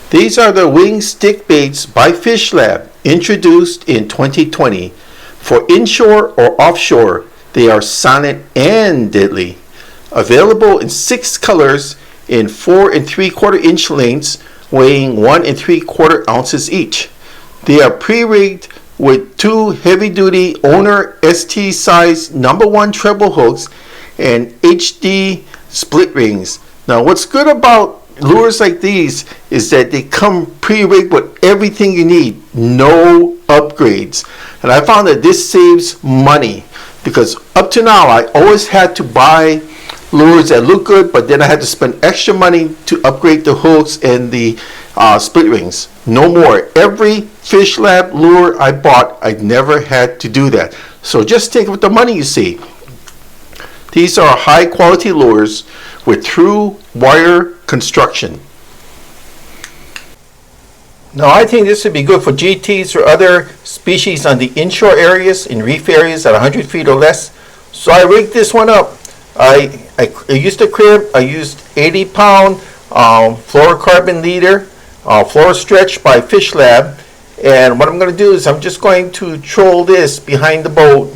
These are the wing stick baits by FishLab, introduced in 2020. For inshore or offshore, they are silent and deadly. Available in 6 colors in 4 3/4 inch lengths, weighing 1 3/4 ounces each. They are pre-rigged with 2 heavy-duty owner ST size #1 treble hooks and HD split rings. Now, what's good about lures like these is that they come pre-rigged with everything you need, no upgrades. And I found that this saves money, because up to now I always had to buy lures that look good, but then I had to spend extra money to upgrade the hooks and the split rings. No more. Every FishLab lure I bought, I never had to do that. So just think of the money you save. These are high quality lures with true wire construction. Now, I think this would be good for GTs or other species on the inshore areas, in reef areas at 100 feet or less. So I rigged this one up. I used a crib. I used 80-pound fluorocarbon leader, fluoro stretch by FishLab. And what I'm going to do is I'm just going to troll this behind the boat.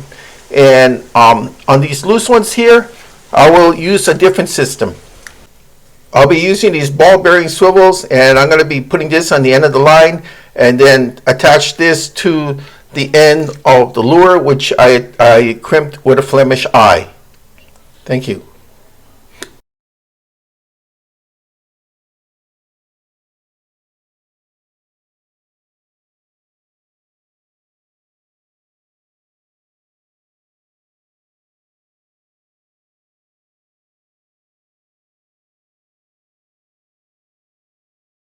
And on these loose ones here, I will use a different system. I'll be using these ball bearing swivels, and I'm going to be putting this on the end of the line and then attach this to the end of the lure, which I crimped with a Flemish eye. Thank you.